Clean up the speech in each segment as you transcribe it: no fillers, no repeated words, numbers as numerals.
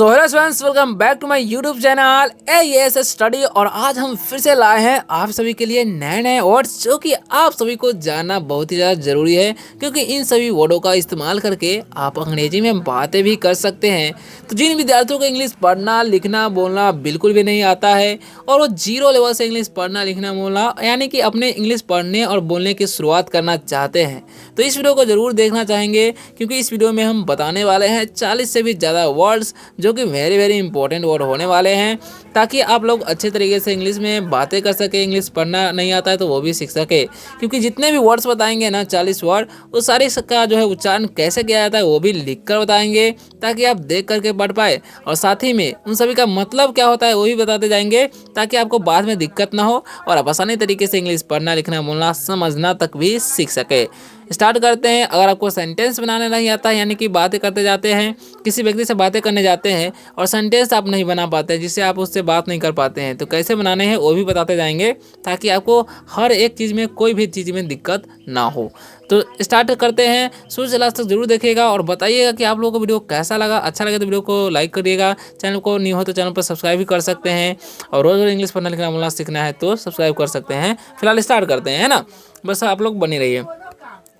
तो hello friends, welcome back to my YouTube channel AS Study. और आज हम फिर से लाए हैं आप सभी के लिए नए नए वर्ड्स जो कि आप सभी को जानना बहुत ही ज़्यादा ज़रूरी है, क्योंकि इन सभी वर्डों का इस्तेमाल करके आप अंग्रेजी में बातें भी कर सकते हैं। तो जिन विद्यार्थियों को इंग्लिश पढ़ना लिखना बोलना बिल्कुल भी नहीं आता है और वो जीरो लेवल से इंग्लिश पढ़ना लिखना बोलना यानी कि अपने इंग्लिश पढ़ने और बोलने की शुरुआत करना चाहते हैं, तो इस वीडियो को ज़रूर देखना चाहेंगे, क्योंकि इस वीडियो में हम बताने वाले हैं 40 से भी ज़्यादा वर्ड्स जो कि वेरी वेरी इंपॉर्टेंट वर्ड होने वाले हैं, ताकि आप लोग अच्छे तरीके से इंग्लिश में बातें कर सके। इंग्लिश पढ़ना नहीं आता है तो वो भी सीख सके, क्योंकि जितने भी वर्ड्स बताएंगे ना 40 वर्ड, वो सारे का जो है उच्चारण कैसे किया जाता है वो भी लिख कर बताएंगे, ताकि आप देख करके पढ़ पाए। और साथ ही में उन सभी का मतलब क्या होता है वो भी बताते जाएंगे, ताकि आपको बाद में दिक्कत ना हो और आप आसानी तरीके से इंग्लिश पढ़ना लिखना बोलना समझना तक भी सीख सके। स्टार्ट करते हैं। अगर आपको सेंटेंस बनाना नहीं आता है, यानी कि बातें करते जाते हैं, किसी व्यक्ति से बातें करने जाते हैं और सेंटेंस आप नहीं बना पाते, जिससे आप उससे बात नहीं कर पाते हैं, तो कैसे बनाने हैं वो भी बताते जाएंगे, ताकि आपको हर एक चीज़ में कोई भी चीज़ में दिक्कत ना हो। तो स्टार्ट करते हैं। शुरू से लास्ट तक जरूर देखिएगा और बताइएगा कि आप लोगों को वीडियो कैसा लगा। अच्छा लगे तो वीडियो को लाइक करिएगा, चैनल को न्यू हो तो चैनल पर सब्सक्राइब भी कर सकते हैं, और रोज़ रोज़ इंग्लिश पढ़ना लिखना बोलना सीखना है तो सब्सक्राइब कर सकते हैं। फिलहाल स्टार्ट करते हैं, है ना। बस आप लोग बने रहिए।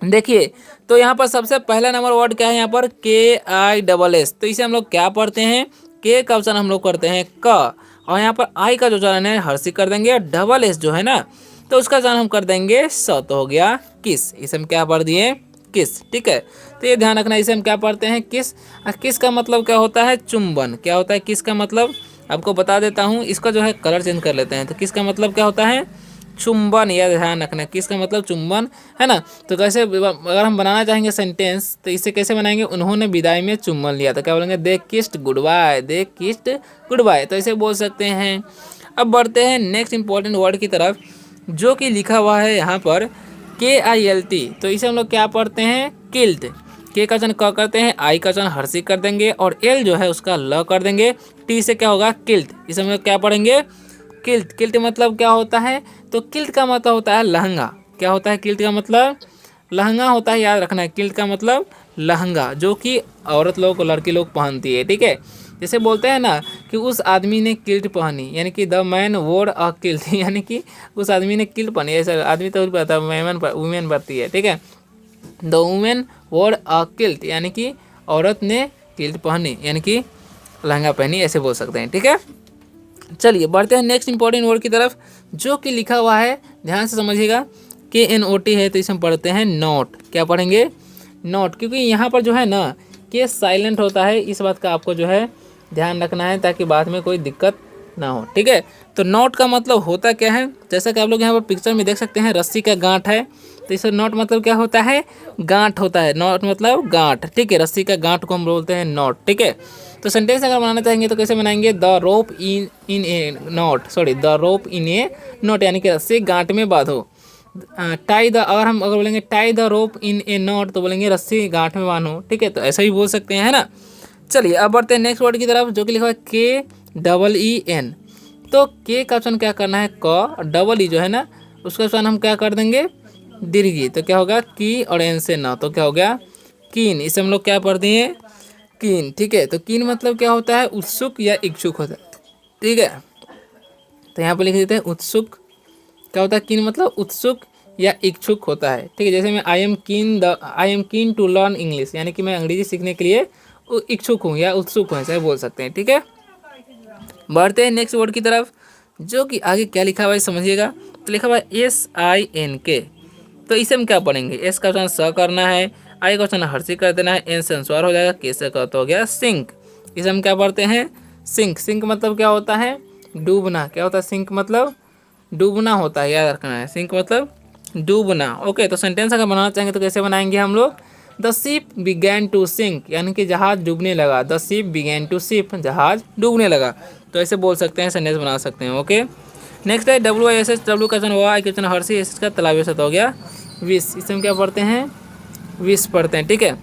देखिए, तो यहाँ पर सबसे पहला नंबर वर्ड क्या है, यहाँ पर KISS। तो इसे हम लोग क्या पढ़ते हैं, के का उच्चारण हम लोग करते हैं क, और यहाँ पर आई का जो उच्चारण है हर्षिक कर देंगे, और डबल एस जो है ना तो उसका उच्चारण हम कर देंगे स, तो हो गया किस। इसे हम क्या पढ़ दिए, किस। ठीक है, तो ये ध्यान रखना, इसे हम क्या पढ़ते हैं, किस। किस का मतलब क्या होता है, चुंबन। क्या होता है किस का मतलब, आपको बता देता हूँ। इसका जो है कलर चेंज कर लेते हैं। तो किस का मतलब क्या होता है, चुंबन। यह ध्यान रखना, किसका मतलब चुंबन, है ना। तो कैसे अगर हम बनाना चाहेंगे सेंटेंस तो इसे कैसे बनाएंगे, उन्होंने विदाई में चुंबन लिया, तो क्या बोलेंगे, दे किस्ड गुड बाय, दे किस्ड गुड बाय, तो ऐसे बोल सकते हैं। अब बढ़ते हैं नेक्स्ट इंपॉर्टेंट वर्ड की तरफ, जो कि लिखा हुआ है यहाँ पर KILT। तो इसे हम लोग क्या पढ़ते हैं, किल्ट। के का वचन क करते हैं, आई का वचन हर्षिक कर देंगे, और एल जो है उसका ल कर देंगे, टी से क्या होगा, किल्ट। इसे हम लोग क्या पढ़ेंगे, किल्ट। किल्ट मतलब क्या होता है, तो किल्ट का मतलब होता है लहंगा। क्या होता है किल्ट का मतलब, लहंगा होता है, याद रखना है। किल्ट का मतलब लहंगा, जो कि औरत लोग लड़की लोग पहनती है। ठीक है, जैसे बोलते हैं ना कि उस आदमी ने किल्ट पहनी, यानी कि द मैन वोर अ किल्ट, यानी कि उस आदमी ने किल्ट पहनी। ऐसा आदमी तो पता है, वुमेन पढ़ती है। ठीक है, द वुमेन वोर अ किल्ट, यानी कि औरत ने किल्ट पहनी, यानी कि लहंगा पहनी, ऐसे बोल सकते हैं। ठीक है, चलिए बढ़ते हैं नेक्स्ट इंपॉर्टेंट वर्ड की तरफ, जो कि लिखा हुआ है, ध्यान से समझिएगा। KNOT है, तो इसे हम पढ़ते हैं नोट। क्या पढ़ेंगे, नोट, क्योंकि यहाँ पर जो है ना के साइलेंट होता है, इस बात का आपको जो है ध्यान रखना है, ताकि बाद में कोई दिक्कत ना हो। ठीक है, तो नोट का मतलब होता क्या है, जैसा कि आप लोग यहाँ पर पिक्चर में देख सकते हैं, रस्सी का गांठ है, तो इसे नोट मतलब क्या होता है, गांठ होता है। नोट मतलब गांठ। ठीक है, रस्सी का गांठ को हम बोलते हैं नोट। ठीक है, तो सेंटेंस अगर बनाना चाहेंगे तो कैसे बनाएंगे, the rope in A not, sorry the rope in A not, यानी कि रस्सी गांठ में बांधो। टाई द, अगर बोलेंगे tie the rope in A not, तो बोलेंगे रस्सी गांठ में बांधो। ठीक है, तो ऐसा ही बोल सकते हैं, है ना। चलिए अब बढ़ते हैं नेक्स्ट वर्ड की तरफ, जो कि लिखा है KEEN। तो के का ऑप्शन क्या करना है, क, डबल ई जो है ना उसका ऑप्शन हम क्या कर देंगे, दीर्घी। तो क्या होगा, की, और एन से ना, तो क्या हो गया, कीन। इसे हम लोग क्या पढ़ दिए, कीन। ठीक है, तो कीन मतलब क्या होता है, उत्सुक या इच्छुक होता है। ठीक है, तो यहाँ पर लिख देते हैं उत्सुक। क्या होता है, कीन मतलब उत्सुक या इच्छुक होता है। ठीक है, जैसे मैं I am keen to learn English, यानी कि मैं अंग्रेजी सीखने के लिए इच्छुक हूँ या उत्सुक हूँ, ऐसा बोल सकते हैं। ठीक है, बढ़ते हैं नेक्स्ट वर्ड की तरफ, जो कि आगे क्या लिखा हुआ है समझिएगा। तो लिखा हुआ है SINK। तो इसे हम क्या पढ़ेंगे, एस का ऑप्शन स करना है, आई का ऑप्शन हर्षिक कर देना है, एन से अनुस्वार हो जाएगा, के से का तो हो गया सिंक। इसे हम क्या पढ़ते हैं, सिंक। सिंक मतलब क्या होता है, डूबना। क्या होता है, सिंक मतलब डूबना होता है, याद रखना है, सिंक मतलब डूबना। ओके, तो सेंटेंस अगर बनाना चाहेंगे तो कैसे बनाएंगे हम लोग, the ship began to sink, यानी कि जहाज डूबने लगा। The ship began to sip, जहाज डूबने लगा, तो ऐसे बोल सकते हैं, सेंटेंस बना सकते हैं। ओके, नेक्स्ट है WISS। डब्ल्यू का वचन हुआ, आई का वचन हर्षी, एस का तालाबी हो गया विश। इसे हम क्या पढ़ते हैं, विश पढ़ते हैं। ठीक है,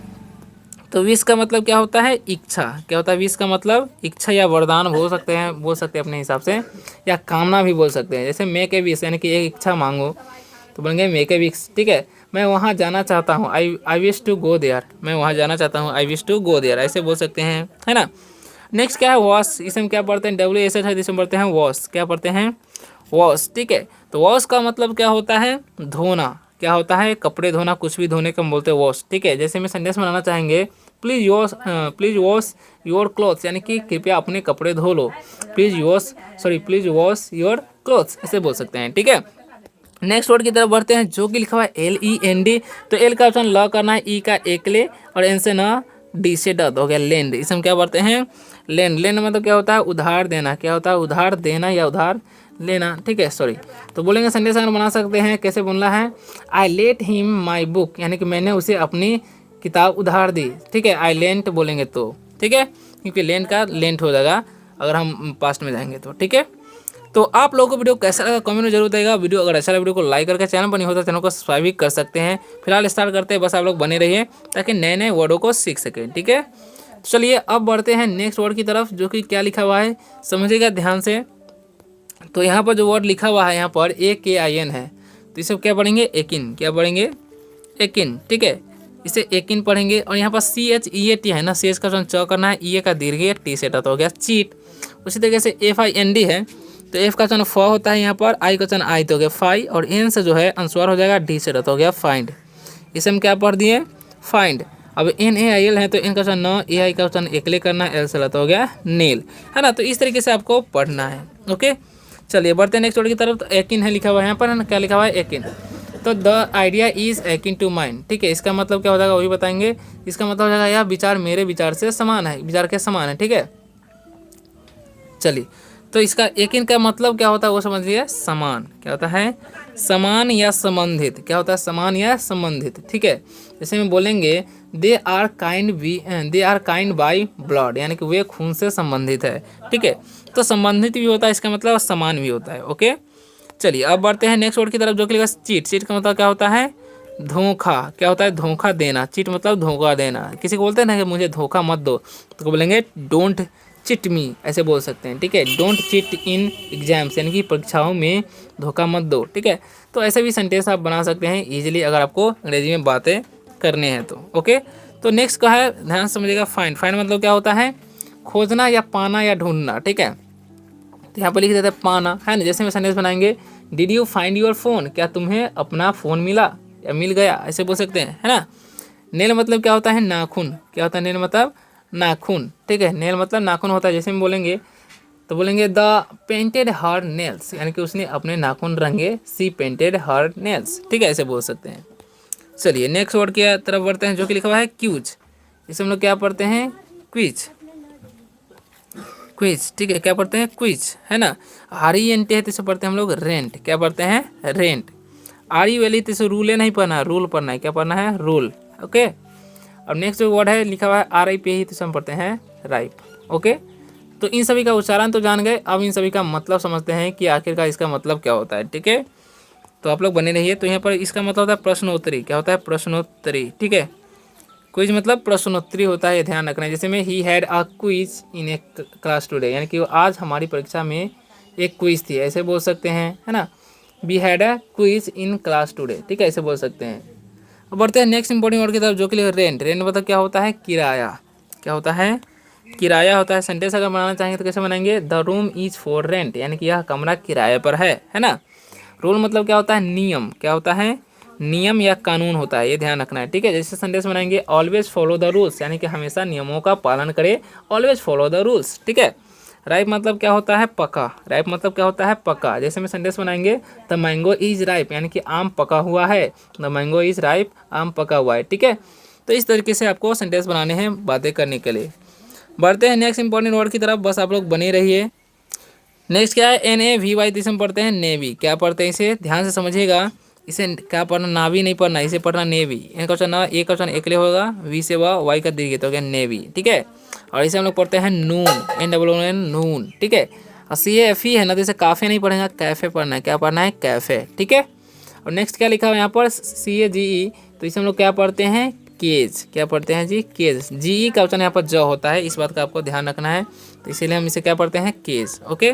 तो विश का मतलब क्या होता है, इच्छा। क्या होता है, विश का मतलब इच्छा या वरदान बोल सकते हैं अपने हिसाब से, या कामना भी बोल सकते हैं। जैसे मेक ए विश, यानी कि एक इच्छा मांगो, तो बन गए मेक ए विश। ठीक है, मैं वहाँ जाना चाहता हूँ, I wish to go there, मैं वहाँ जाना चाहता हूँ, I wish to go there, ऐसे बोल सकते हैं, है ना। नेक्स्ट क्या है वॉश, इसे हम क्या पढ़ते हैं WSH है, जिसे हम पढ़ते हैं वॉश, क्या पढ़ते हैं वॉश, ठीक है। तो वॉश का मतलब क्या होता है धोना, क्या होता है कपड़े धोना, कुछ भी धोने को हम बोलते हैं वॉश, ठीक है। जैसे में सेंटेंस बनाना चाहेंगे प्लीज वॉश योर क्लॉथ्स, यानी कि कृपया अपने कपड़े धो लो, प्लीज वॉश योर क्लॉथ्स ऐसे बोल सकते हैं, ठीक है। नेक्स्ट वर्ड की तरफ बढ़ते हैं जो कि लिखा हुआ है LEND। तो एल का ऑप्शन ल करना है, ई का एकले और एन से न, डी से डद हो गया लेंड। इसे हम क्या पढ़ते हैं लेंड। लेंड मतलब क्या होता है उधार देना, क्या होता है उधार देना या उधार लेना, ठीक है सॉरी। तो बोलेंगे सेंटेंस अगर बना सकते हैं, कैसे बोलना है I let him my book, यानी कि मैंने उसे अपनी किताब उधार दी, ठीक है। आई लेंट बोलेंगे तो, ठीक है, क्योंकि लेंट का लेंट हो जाएगा अगर हम पास्ट में जाएंगे तो, ठीक है। तो आप लोगों को वीडियो कैसा लगा कमेंट में जरूर बताइएगा। वीडियो अगर अच्छा लगा वीडियो को लाइक करके चैनल पर नहीं होता चैनल को सब्सक्राइब भी कर सकते हैं। फिलहाल स्टार्ट करते हैं, बस आप लोग बने रहिए ताकि नए नए वर्डों को सीख सकें, ठीक है। तो चलिए अब बढ़ते हैं नेक्स्ट वर्ड की तरफ जो कि क्या लिखा हुआ है समझिएगा ध्यान से। तो यहाँ पर जो वर्ड लिखा हुआ है यहाँ पर AKIN है, तो इसे क्या पढ़ेंगे एकिन, क्या पढ़ेंगे एकिन, ठीक है। इसे एकिन पढ़ेंगे। और यहाँ पर CHEAT है ना, CH का च करना है, EA का दीर्घ टी सेट हो गया चीट। उसी तरीके से FIND है, तो F का चन फ होता है यहाँ पर, I का चन आई तो हो गया फाई, और N से जो है अनुस्वार हो जाएगा डी से हो गया फाइंड। इसे हम क्या पढ़ दिए फाइंड। अब NAIL है तो N का चन न, AI का चन एकले करना, L से हो गया नील, है ना। तो इस तरीके से आपको पढ़ना है, ओके। चलिए बढ़ते हैं नेक्स्ट वर्ड की तरफ। तो एकिन है लिखा हुआ है यहाँ पर, है ना, क्या लिखा हुआ है एकिन। तो the idea is akin to mind, ठीक है। इसका मतलब क्या हो जाएगा वही बताएंगे। इसका मतलब हो जाएगा यह विचार मेरे विचार से समान है, विचार के समान है, ठीक है। चलिए तो इसका एकिन का मतलब क्या होता है वो समझिए, समान, क्या होता है समान या संबंधित, क्या होता है समान या संबंधित, ठीक है। जैसे में बोलेंगे they are kind by blood, यानी कि वे खून से संबंधित है, ठीक है। तो संबंधित भी होता है इसका मतलब, समान भी होता है, ओके। चलिए अब बढ़ते हैं नेक्स्ट वर्ड की तरफ जो कि लिखा चीट। चीट का मतलब क्या होता है धोखा, क्या होता है धोखा देना। चीट मतलब धोखा देना। किसी को बोलते हैं ना कि मुझे धोखा मत दो, तो बोलेंगे डोंट चिट मी, ऐसे बोल सकते हैं, ठीक है। डोंट चिट इन एग्जाम्स, यानी कि परीक्षाओं में धोखा मत दो, ठीक है। तो ऐसे भी सेंटेंस आप बना सकते हैं इजीली अगर आपको अंग्रेजी में बातें करने हैं तो, ओके। तो नेक्स्ट का है ध्यान समझिएगा फाइंड। फाइंड मतलब क्या होता है खोजना या पाना या ढूंढना, ठीक है। तो यहाँ पर लिख देते हैं पाना, है ना। जैसे में सेंटेंस बनाएंगे did you find your phone, क्या तुम्हें अपना फ़ोन मिला या मिल गया, ऐसे बोल सकते हैं, है ना। नेल मतलब क्या होता है नाखून, क्या होता है नेल मतलब नाखून, ठीक है। नेल मतलब नाखून होता है। जैसे हम बोलेंगे तो बोलेंगे द पेंटेड हर नेल्स, यानी कि उसने अपने नाखून रंगे, सी पेंटेड हर नेल्स, ठीक है, ऐसे बोल सकते हैं। चलिए नेक्स्ट वर्ड की तरफ बढ़ते हैं जो कि लिखा हुआ है क्यूज। इसे हम लोग क्या पढ़ते हैं क्विज, क्विज, ठीक है। क्या पढ़ते हैं क्विज, है ना। RENT है तो इसे पढ़ते हैं हम लोग रेंट, क्या पढ़ते हैं रेंट। RULE तो इसे रूल नहीं पढ़ना, रूल पढ़ना है, क्या पढ़ना है रूल, ओके। अब नेक्स्ट जो वर्ड है लिखा हुआ है RIP तो इसे हम पढ़ते हैं राइप, ओके। तो इन सभी का उच्चारण तो जान गए, अब इन सभी का मतलब समझते हैं कि आखिरकार इसका मतलब क्या होता है, ठीक है। तो आप लोग बने रहिए। तो यहाँ पर इसका मतलब होता है प्रश्नोत्तरी, क्या होता है प्रश्नोत्तरी, ठीक है। क्विज मतलब प्रश्नोत्तरी होता है, ये ध्यान रखना है। जैसे में he had a quiz in A class today, यानी कि आज हमारी परीक्षा में एक क्विज थी, ऐसे बोल सकते हैं, है ना। We had a quiz in class today, ठीक है, ऐसे बोल सकते हैं। अब बढ़ते हैं नेक्स्ट इंपॉर्टेंट वर्ड की तरफ जो कि रेंट। रेंट मतलब क्या होता है किराया, क्या होता है किराया होता है। सेंटेंस अगर बनाना चाहेंगे तो कैसे बनाएंगे the room is for rent, यानी कि यह कमरा किराए पर है ना। रूल मतलब क्या होता है नियम, क्या होता है नियम या कानून होता है, ये ध्यान रखना है, ठीक है। जैसे सेंटेंस बनाएंगे ऑलवेज फॉलो द रूल्स, यानी कि हमेशा नियमों का पालन करे, ऑलवेज फॉलो द रूल्स, ठीक है। राइप मतलब क्या होता है पका, राइप मतलब क्या होता है पका। जैसे में सेंटेंस बनाएंगे द मैंगो इज राइप, यानी कि आम पका हुआ है, द मैंगो इज राइप, आम पका हुआ है, ठीक है। तो इस तरीके से आपको सेंटेंस बनाने हैं बातें करने के लिए। बढ़ते हैं नेक्स्ट इंपॉर्टेंट वर्ड की तरफ, बस आप लोग बने रहिए। नेक्स्ट क्या है NAVY, इसे हम पढ़ते हैं नेवी, क्या पढ़ते हैं इसे ध्यान से समझिएगा। इसे क्या पढ़ना नावी नहीं पढ़ना, इसे पढ़ना नेवी। ए क्वेश्चन ना ए क्वेश्चन एकले होगा, वी से वाई का दीर्घ तो हो गया नेवी, ठीक है। और इसे हम लोग पढ़ते हैं नून, NNN नून, ठीक है। और CAFE है ना, तो इसे काफ़े नहीं पढ़ेगा कैफ़े पढ़ना है, क्या पढ़ना है कैफ़े, ठीक है। और नेक्स्ट क्या लिखा हुआ है यहाँ पर CAGE, तो इसे हम लोग क्या पढ़ते हैं केज, क्या पढ़ते हैं जी केज। GE का ऑप्शन यहाँ पर ज होता है, इस बात का आपको ध्यान रखना है, तो इसीलिए हम इसे क्या पढ़ते हैं केज, ओके।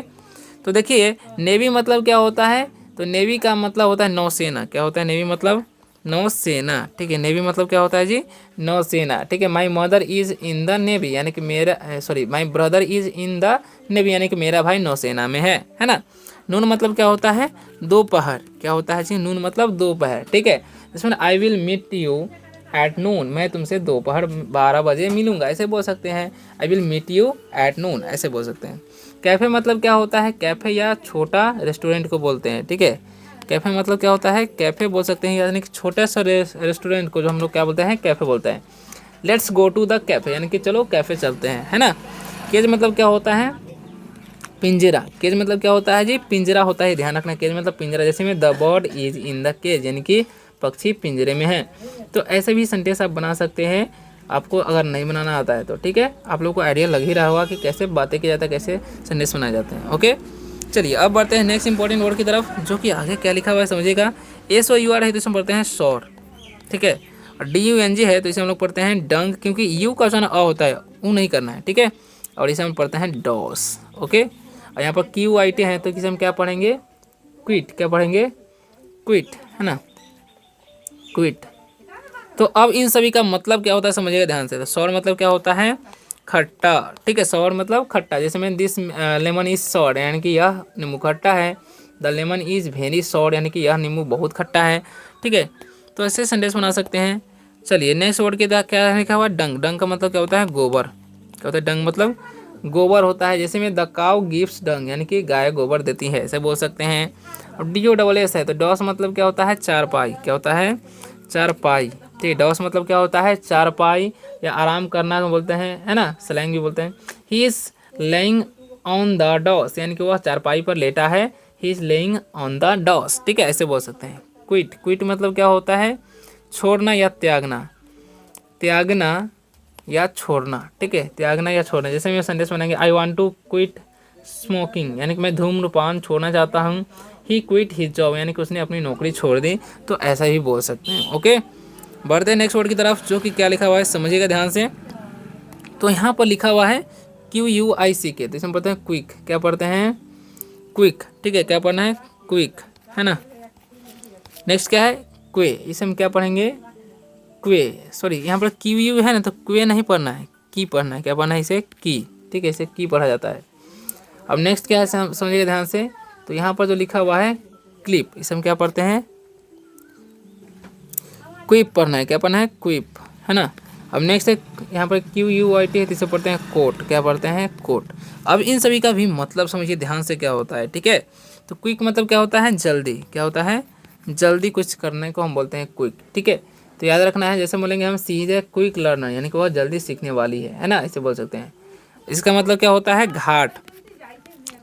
तो देखिए नेवी मतलब क्या होता है, तो नेवी का मतलब होता है नौसेना, क्या होता है नेवी मतलब नौसेना, ठीक है। नेवी मतलब क्या होता है जी, नौसेना, ठीक है। My mother is in the navy, यानी कि मेरा sorry my brother is in the navy, यानी कि मेरा भाई नौसेना में है ना। नून मतलब क्या होता है, दोपहर, क्या होता है जी, नून मतलब दोपहर, ठीक है। इसमें I will meet you at noon, मैं तुमसे दोपहर 12 बजे मिलूंगा, ऐसे बोल सकते हैं। I will meet you at noon, ऐसे बोल सकते हैं। कैफ़े मतलब क्या होता है, कैफ़े या छोटा रेस्टोरेंट को बोलते हैं, ठीक है। कैफ़े मतलब क्या होता है, कैफ़े बोल सकते हैं, यानी कि छोटे सा रेस्टोरेंट को जो हम लोग क्या बोलते हैं, कैफ़े बोलते हैं। Let's go to the cafe, यानी कि चलो कैफ़े चलते हैं, है ना। केज मतलब क्या होता है, पिंजरा, केज मतलब क्या होता है जी, पिंजरा होता है, ध्यान रखना। केज मतलब पिंजरा, जैसे में the bird is in the cage, यानी कि पक्षी पिंजरे में है। तो ऐसे भी सेंटेंस आप बना सकते हैं, आपको अगर नहीं बनाना आता है तो, ठीक है। आप लोगों को आइडिया लग ही रहा होगा कि कैसे बातें की जाता है, कैसे सेंटेंस बनाए जाते हैं। ओके, चलिए अब बढ़ते हैं नेक्स्ट इंपॉर्टेंट वर्ड की तरफ, जो कि आगे क्या लिखा हुआ है समझिएगा। SOUR है तो इसे हम पढ़ते हैं सौर, ठीक है। और DUNG है तो इसे हम लोग पढ़ते हैं डंग, क्योंकि यू का जो अ होता है वो नहीं करना है, ठीक है। और इसे हम पढ़ते हैं डॉस, ओके। और यहाँ पर QUIT है तो इसे हम क्या पढ़ेंगे, क्विट, क्या पढ़ेंगे, क्विट, है ना, क्विट। तो अब इन सभी का मतलब क्या होता है समझिएगा ध्यान से। तो सौर मतलब क्या होता है, खट्टा, ठीक है। सौर मतलब खट्टा, जैसे मैं दिस लेमन इज सौर, यानी कि यह नींबू खट्टा है। द लेमन इज वेरी सौर, यानी कि यह नींबू बहुत खट्टा है, ठीक है। तो ऐसे सेंटेंस बना सकते हैं। चलिए नेक्स्ट वर्ड के क्या लिखा हुआ, डंग। डंग का मतलब क्या होता है, गोबर, क्या होता है, डंग मतलब गोबर होता है। जैसे में द काउ गिव्स डंग, यानी कि गाय गोबर देती है, ऐसे बोल सकते हैं। और DOSS है तो डॉस मतलब क्या होता है, चारपाई, क्या होता है, चारपाई, ठीक है। डॉस मतलब क्या होता है, चारपाई या आराम करना बोलते हैं, है ना, स्लैंग भी बोलते हैं। He is laying on the doss, यानी कि वह चारपाई पर लेटा है। He is laying on the doss, ठीक है, ऐसे बोल सकते हैं। क्विट, क्विट मतलब क्या होता है, छोड़ना या त्यागना, त्यागना या छोड़ना, ठीक है, त्यागना या छोड़ना। जैसे मैं सेंटेंस बनाएंगे, I want to quit smoking, यानी कि मैं धूम्रपान छोड़ना चाहता हूँ। ही क्विट हिज जॉब, यानी कि उसने अपनी नौकरी छोड़ दी, तो ऐसा ही बोल सकते हैं। ओके, बढ़ते हैं नेक्स्ट वर्ड की तरफ, जो कि क्या लिखा हुआ है समझिएगा ध्यान से। तो यहाँ पर लिखा हुआ है QUICK, तो इसमें पढ़ते हैं क्विक, क्या पढ़ते हैं, क्विक, ठीक है। क्या पढ़ना है, क्विक, है ना। नेक्स्ट क्या है, क्वे, इसे हम क्या पढ़ेंगे, क्वे, सॉरी यहाँ पर QU है ना, तो क्वे नहीं पढ़ना है, की पढ़ना है, क्या पढ़ना है, इसे की, ठीक है, इसे की पढ़ा जाता है। अब नेक्स्ट क्या है समझिएगा ध्यान से। तो यहाँ पर जो लिखा हुआ है क्लिप, इसे हम क्या पढ़ते हैं, क्विप पढ़ना है, क्या पढ़ना है, क्विप, है ना। अब नेक्स्ट है यहाँ पर QUIT है तो इसे पढ़ते हैं कोट, क्या पढ़ते हैं, कोट। अब इन सभी का भी मतलब समझिए ध्यान से क्या होता है, ठीक है। तो क्विक मतलब क्या होता है, जल्दी, क्या होता है, जल्दी कुछ करने को हम बोलते हैं क्विक, ठीक है। तो याद रखना है, जैसे बोलेंगे हम सी इज ए क्विक लर्नर, यानी कि वह जल्दी सीखने वाली है ना, इसे बोल सकते हैं। इसका मतलब क्या होता है, घाट,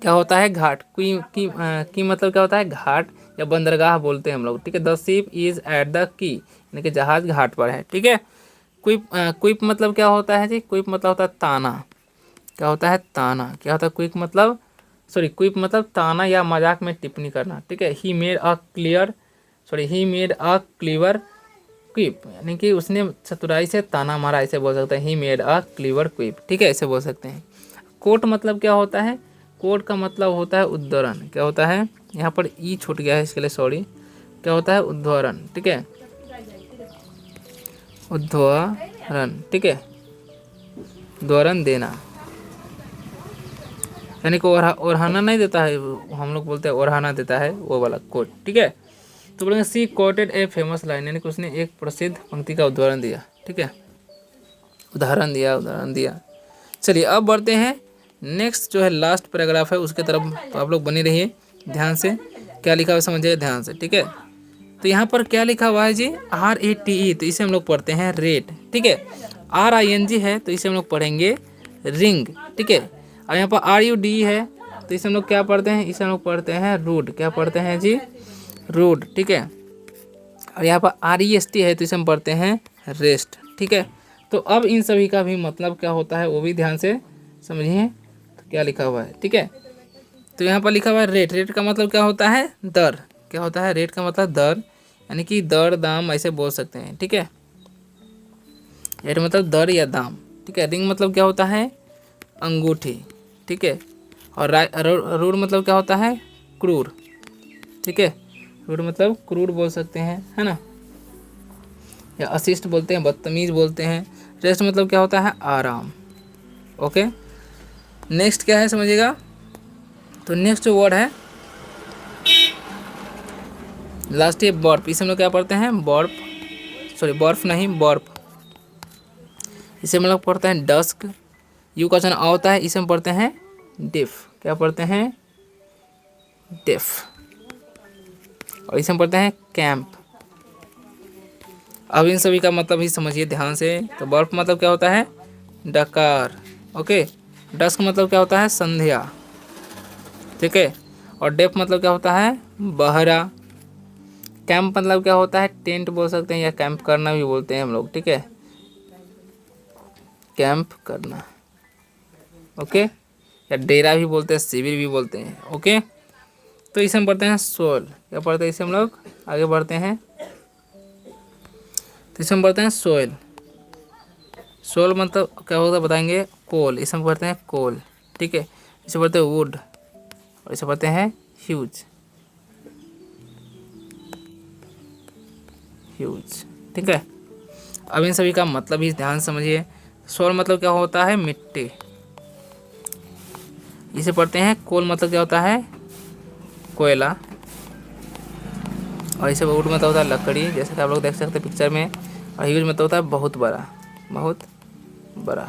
क्या होता है, घाट। की मतलब क्या होता है, घाट या बंदरगाह बोलते हैं हम लोग, ठीक है। The ship is at the key, यानी कि जहाज घाट पर है, ठीक है। क्विप, क्विप मतलब क्या होता है जी, क्विप मतलब होता है ताना, क्या होता है, ताना, क्या होता है क्विक मतलब, सॉरी क्विप मतलब ताना या मजाक में टिप्पणी करना, ठीक है। He made a clear, sorry he made a clever quip, यानी कि उसने चतुराई से ताना मारा, ऐसे बोल सकते हैं। ही मेड अ क्लीवर क्विप, ठीक है, ऐसे बोल सकते हैं। कोट मतलब क्या होता है, कोट का मतलब होता है उद्धरण, क्या होता है, यहाँ पर ई छूट गया है इसके लिए सॉरी, क्या होता है, उद्धरण, ठीक है, उद्धरण, ठीक है, उद्धरण देना, यानी कि ओढ़ाना नहीं देता है, हम लोग बोलते हैं ओढ़ाना देता है, वो वाला कोट, ठीक है। तो बोलेंगे सी कोटेड ए फेमस लाइन, यानी कि उसने एक प्रसिद्ध पंक्ति का उदाहरण दिया, ठीक है, उदाहरण दिया, उदाहरण दिया। चलिए अब बढ़ते हैं नेक्स्ट जो है लास्ट पैराग्राफ है उसके तरफ, तो आप लोग बने रहिए ध्यान से, क्या लिखा हुआ है समझिए ध्यान से, ठीक है। तो यहाँ पर क्या लिखा हुआ है जी, RATE, तो इसे हम लोग पढ़ते हैं रेट, ठीक है। RING है तो इसे हम लोग पढ़ेंगे रिंग, ठीक है। और यहाँ पर RUD है तो इसे हम लोग क्या पढ़ते हैं, इसे हम लोग पढ़ते हैं रूड, क्या पढ़ते हैं जी, रूड, ठीक है। और यहाँ पर REST है तो इसे हम पढ़ते हैं रेस्ट, ठीक है। तो अब इन सभी का भी मतलब क्या होता है वो भी ध्यान से समझिए, तो क्या लिखा हुआ है, ठीक है। तो यहाँ पर लिखा हुआ है रेट, रेट का मतलब क्या होता है, दर, क्या होता है, रेट का मतलब दर, यानी कि दर दाम ऐसे बोल सकते हैं, ठीक है। रेट मतलब दर या दाम, ठीक है। रिंग मतलब क्या होता है, अंगूठी, ठीक है। और रूड मतलब क्या होता है, क्रूर, ठीक है। रूड मतलब क्रूर बोल सकते हैं, है ना। या अशिष्ट बोलते हैं, बदतमीज़ बोलते हैं। रेस्ट मतलब क्या होता है, आराम। ओके, नेक्स्ट क्या है समझिएगा। तो नेक्स्ट जो वर्ड है लास्ट, ये बर्फ। इसे हम लोग क्या पढ़ते हैं, बर्फ, सॉरी बर्फ नहीं, बर्फ। इसे हम लोग पढ़ते हैं डस्क। यू का वचन आ होता है, इसे हम पढ़ते हैं डिफ। क्या पढ़ते हैं, डिफ। और इसे हम पढ़ते हैं कैंप। अब इन सभी का मतलब ही समझिए ध्यान से। तो बर्फ मतलब क्या होता है, डकार। ओके, डस्क मतलब क्या होता है, संध्या। ठीक है, और डेफ मतलब क्या होता है, बहरा। कैंप मतलब क्या होता है, टेंट बोल सकते हैं, या कैंप करना भी बोलते हैं हम लोग। ठीक है, कैंप करना। ओके, या डेरा भी बोलते हैं, शिविर भी बोलते हैं। ओके, तो इसे हम पढ़ते हैं सोल। क्या पढ़ते हैं इसे हम लोग, आगे बढ़ते हैं। तो इसे हम पढ़ते हैं सोयल। सोल मतलब क्या होता है बताएंगे, कोल। इसे हम पढ़ते हैं कोल। ठीक है, इसे पढ़ते हैं वुड, और इसे पढ़ते हैं ह्यूज। ह्यूज, ठीक है। अब इन सभी का मतलब भी ध्यान से समझिए। सोल मतलब क्या होता है, मिट्टी। इसे पढ़ते हैं कोल, मतलब क्या होता है, कोयला। और इसे वुड मतलब होता है लकड़ी, जैसे कि आप लोग देख सकते हैं पिक्चर में। और ह्यूज मतलब होता है बहुत बड़ा, बहुत बड़ा।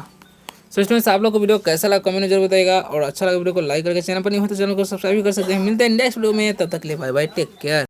सो स्टूडेंट्स, आप लोग को वीडियो कैसा लगा कमेंट में जरूर बताइएगा, और अच्छा लगा वीडियो को लाइक करके, चैनल पर नहीं हो तो चैनल को सब्सक्राइब भी कर सकते हैं। मिलते हैं नेक्स्ट वीडियो में, तब तक के लिए बाय बाय, टेक केयर।